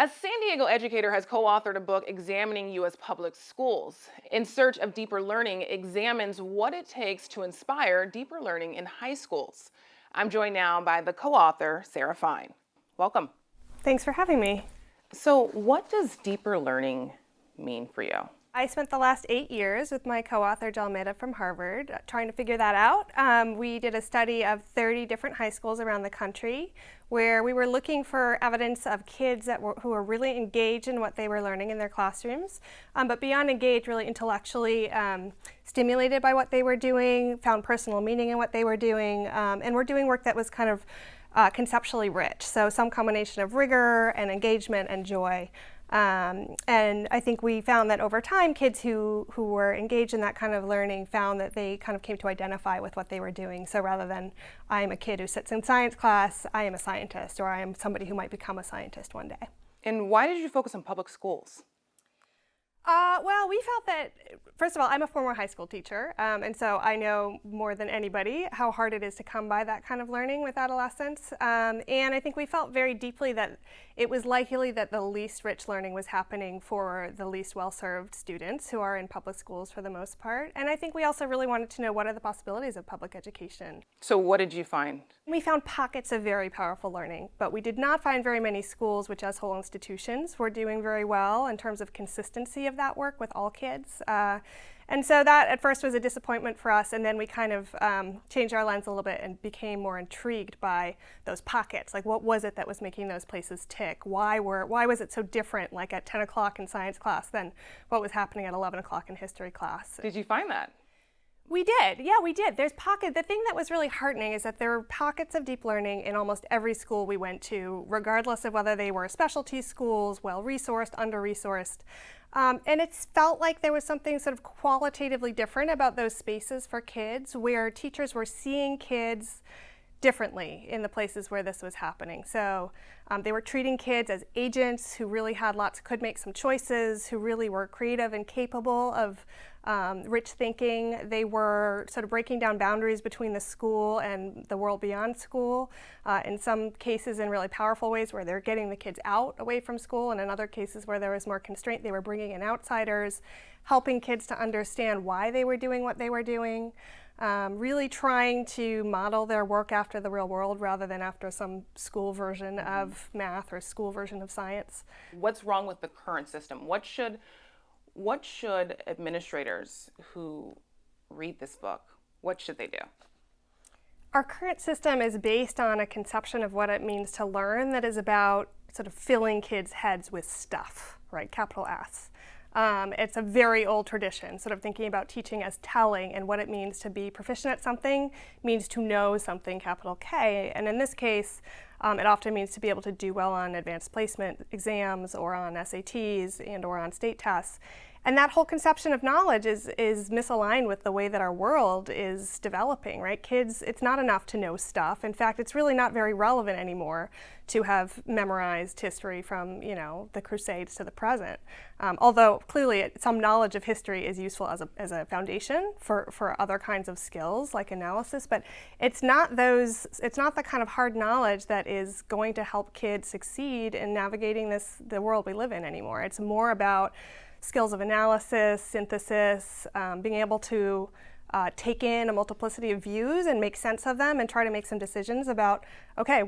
A San Diego educator has co-authored a book examining U.S. public schools. In Search of Deeper Learning examines what it takes to inspire deeper learning in high schools. I'm joined now by the co-author, Sarah Fine. Welcome. Thanks for having me. So, what does deeper learning mean for you? I spent the last 8 years with my co-author, Jill Almeida from Harvard, trying to figure that out. We did a study of 30 different high schools around the country where we were looking for evidence of kids who were really engaged in what they were learning in their classrooms, but beyond engaged, really intellectually stimulated by what they were doing, found personal meaning in what they were doing, and were doing work that was kind of conceptually rich. So some combination of rigor and engagement and joy. And I think we found that over time, kids who were engaged in that kind of learning found that they kind of came to identify with what they were doing. So rather than I am a kid who sits in science class, I am a scientist, or I am somebody who might become a scientist one day. And why did you focus on public schools? Well, we felt that, first of all, I'm a former high school teacher, and so I know more than anybody how hard it is to come by that kind of learning with adolescents. And I think we felt very deeply that it was likely that the least rich learning was happening for the least well-served students who are in public schools for the most part. And I think we also really wanted to know what are the possibilities of public education. So, what did you find? We found pockets of very powerful learning, but we did not find very many schools which, as whole institutions, were doing very well in terms of consistency of that work with all kids. And so that at first was a disappointment for us, and then we kind of changed our lens a little bit and became more intrigued by those pockets. Like, what was it that was making those places tick? Why was it so different, like at 10 o'clock in science class, than what was happening at 11 o'clock in history class? Did you find that? We did. Yeah, we did. There's pockets. The thing that was really heartening is that there were pockets of deep learning in almost every school we went to, regardless of whether they were specialty schools, well-resourced, under-resourced. And it felt like there was something sort of qualitatively different about those spaces for kids, where teachers were seeing kids differently in the places where this was happening. So they were treating kids as agents who really could make some choices, who really were creative and capable of rich thinking. They were sort of breaking down boundaries between the school and the world beyond school, in some cases in really powerful ways where they're getting the kids out away from school, and in other cases where there was more constraint, they were bringing in outsiders, helping kids to understand why they were doing what they were doing. Really trying to model their work after the real world rather than after some school version of math or school version of science. What's wrong with the current system? What should administrators who read this book, what should they do? Our current system is based on a conception of what it means to learn that is about sort of filling kids' heads with stuff, right? Capital S. It's a very old tradition, sort of thinking about teaching as telling, and what it means to be proficient at something means to know something, capital K. And in this case, it often means to be able to do well on advanced placement exams or on SATs and or on state tests. And that whole conception of knowledge is misaligned with the way that our world is developing, right? Kids, it's not enough to know stuff. In fact, it's really not very relevant anymore to have memorized history from, the Crusades to the present. Although clearly some knowledge of history is useful as a foundation for other kinds of skills like analysis, but it's not the kind of hard knowledge that is going to help kids succeed in navigating the world we live in anymore. It's more about skills of analysis, synthesis, being able to take in a multiplicity of views and make sense of them and try to make some decisions about, okay,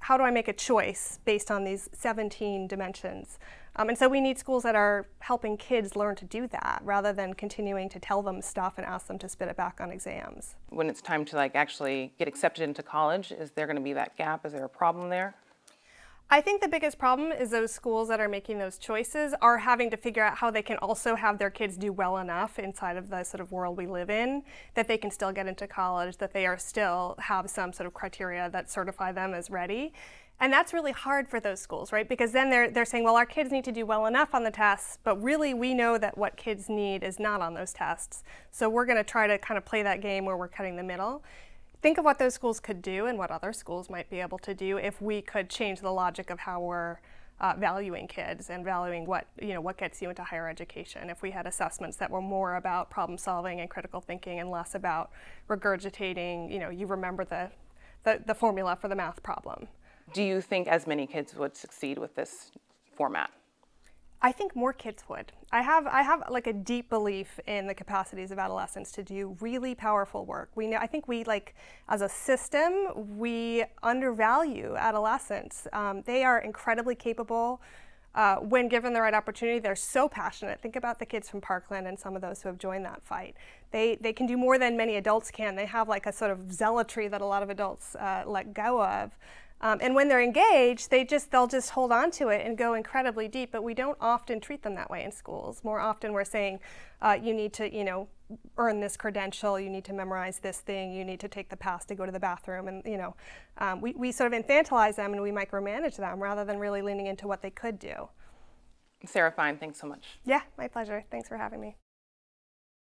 how do I make a choice based on these 17 dimensions? And so we need schools that are helping kids learn to do that rather than continuing to tell them stuff and ask them to spit it back on exams. When it's time to actually get accepted into college, is there going to be that gap? Is there a problem there? I think the biggest problem is those schools that are making those choices are having to figure out how they can also have their kids do well enough inside of the sort of world we live in that they can still get into college, that they are still have some sort of criteria that certify them as ready. And that's really hard for those schools, right? Because then they're saying, well, our kids need to do well enough on the tests, but really we know that what kids need is not on those tests. So we're going to try to kind of play that game where we're cutting the middle. Think of what those schools could do and what other schools might be able to do if we could change the logic of how we're valuing kids and valuing what gets you into higher education. If we had assessments that were more about problem solving and critical thinking and less about regurgitating, you remember the formula for the math problem. Do you think as many kids would succeed with this format? I think more kids would. I have like a deep belief in the capacities of adolescents to do really powerful work. I think we like as a system we undervalue adolescents. They are incredibly capable. When given the right opportunity, they're so passionate. Think about the kids from Parkland and some of those who have joined that fight. They can do more than many adults can. They have like a sort of zealotry that a lot of adults let go of. And when they're engaged, they'll just hold on to it and go incredibly deep. But we don't often treat them that way in schools. More often, we're saying you need to, earn this credential. You need to memorize this thing. You need to take the pass to go to the bathroom. And we sort of infantilize them and we micromanage them rather than really leaning into what they could do. Sarah Fine, thanks so much. Yeah, my pleasure. Thanks for having me.